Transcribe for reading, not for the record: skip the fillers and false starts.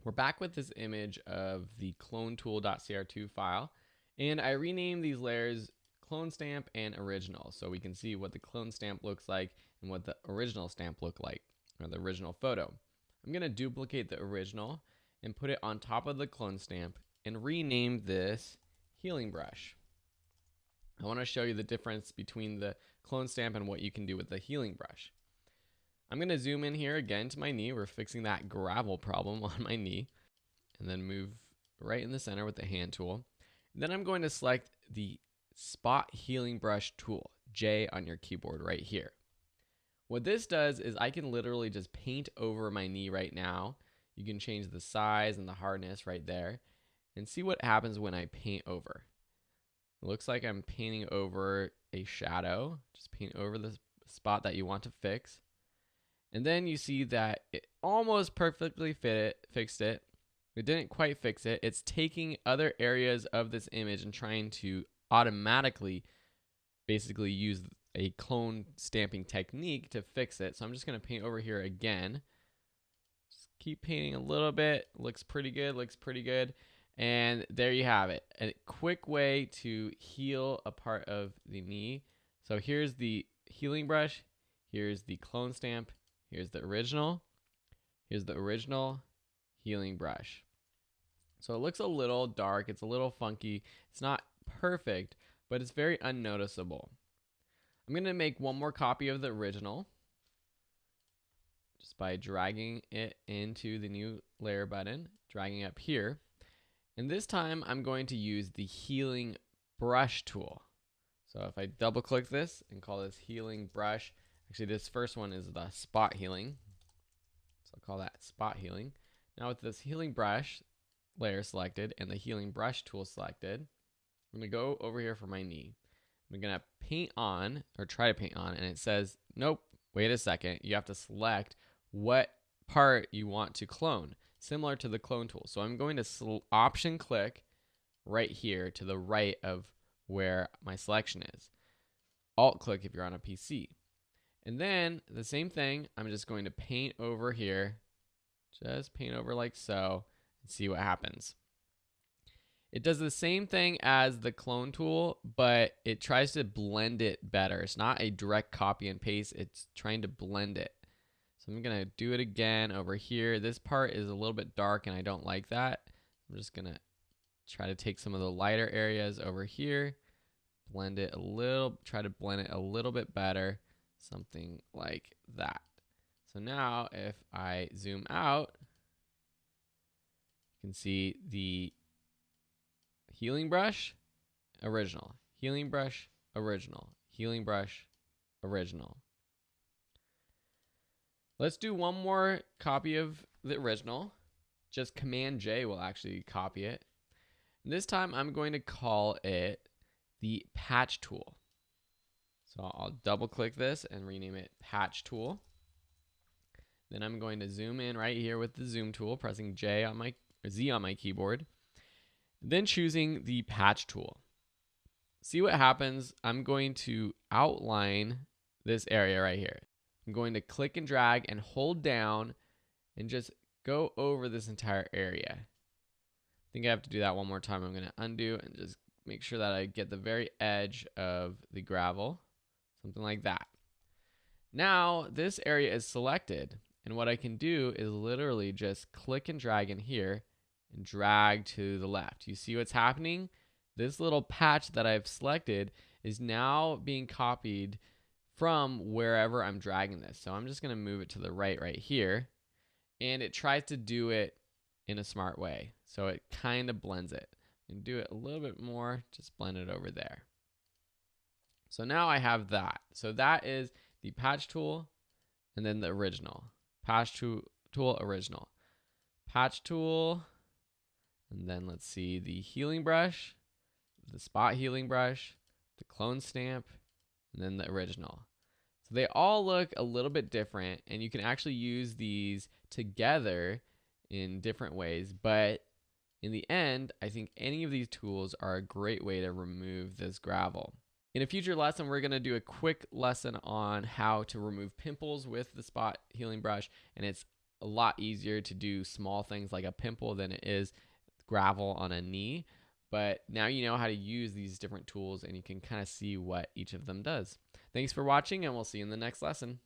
We're back with this image of the clonetool.cr2 file, and I renamed these layers clone stamp and original so we can see what the clone stamp looks like and what the original stamp look like, or the original photo. I'm going to duplicate the original and put it on top of the clone stamp and rename this healing brush. I want to show you the difference between the clone stamp and what you can do with the healing brush. I'm going to zoom in here again to my knee. We're fixing that gravel problem on my knee. And then move right in the center with the hand tool. And then I'm going to select the Spot Healing Brush tool, J on your keyboard right here. What this does is I can literally just paint over my knee right now. You can change the size and the hardness right there and see what happens when I paint over. It looks like I'm painting over a shadow. Just paint over the spot that you want to fix. And then you see that it almost perfectly fixed it. It didn't quite fix it. It's taking other areas of this image and trying to automatically basically use a clone stamping technique to fix it. So I'm just going to paint over here again. Just keep painting a little bit. Looks pretty good. And there you have it. A quick way to heal a part of the knee. So here's the healing brush. Here's the clone stamp. Here's the original. Here's the original healing brush. So it looks a little dark. It's a little funky. It's not perfect, but it's very unnoticeable. I'm going to make one more copy of the original just by dragging it into the new layer button, dragging up here. And this time I'm going to use the healing brush tool. So if I double click this and call this healing brush, actually this first one is the spot healing. So I'll call that spot healing. Now with this healing brush layer selected and the healing brush tool selected, I'm going to go over here for my knee. I'm going to paint on, or try to paint on, and it says, nope, wait a second. You have to select what part you want to clone, similar to the clone tool. So I'm going to option click right here to the right of where my selection is. Alt click if you're on a PC. And then the same thing, I'm just going to paint over here, just paint over like so, and see what happens. It does the same thing as the clone tool, but it tries to blend it better. It's not a direct copy and paste, it's trying to blend it. So I'm gonna do it again over here. This part is a little bit dark and I don't like that. I'm just gonna try to take some of the lighter areas over here, blend it a little, try to blend it a little bit better, something like that. So now if I zoom out, you can see the healing brush, original, healing brush, original, healing brush, original. Let's do one more copy of the original. Just Command J will actually copy it. And this time I'm going to call it the patch tool. So I'll double click this and rename it patch tool. Then I'm going to zoom in right here with the zoom tool, pressing Z on my keyboard. Then choosing the patch tool. See what happens. I'm going to outline this area right here. I'm going to click and drag and hold down and just go over this entire area. I think I have to do that one more time. I'm going to undo and just make sure that I get the very edge of the gravel, something like that. Now this area is selected, and what I can do is literally just click and drag in here and drag to the left. You see what's happening? This little patch that I've selected is now being copied from wherever I'm dragging this. So I'm just going to move it to the right here, and it tries to do it in a smart way. So it kind of blends it. And do it a little bit more, just blend it over there. So now I have that. So that is the patch tool and then the original. Patch tool, original. Patch tool, and then let's see the healing brush, the spot healing brush, the clone stamp, and then the original. So they all look a little bit different, and you can actually use these together in different ways, but in the end, I think any of these tools are a great way to remove this gravel. In a future lesson, we're going to do a quick lesson on how to remove pimples with the spot healing brush, and it's a lot easier to do small things like a pimple than it is gravel on a knee. But now you know how to use these different tools and you can kind of see what each of them does. Thanks for watching, and we'll see you in the next lesson.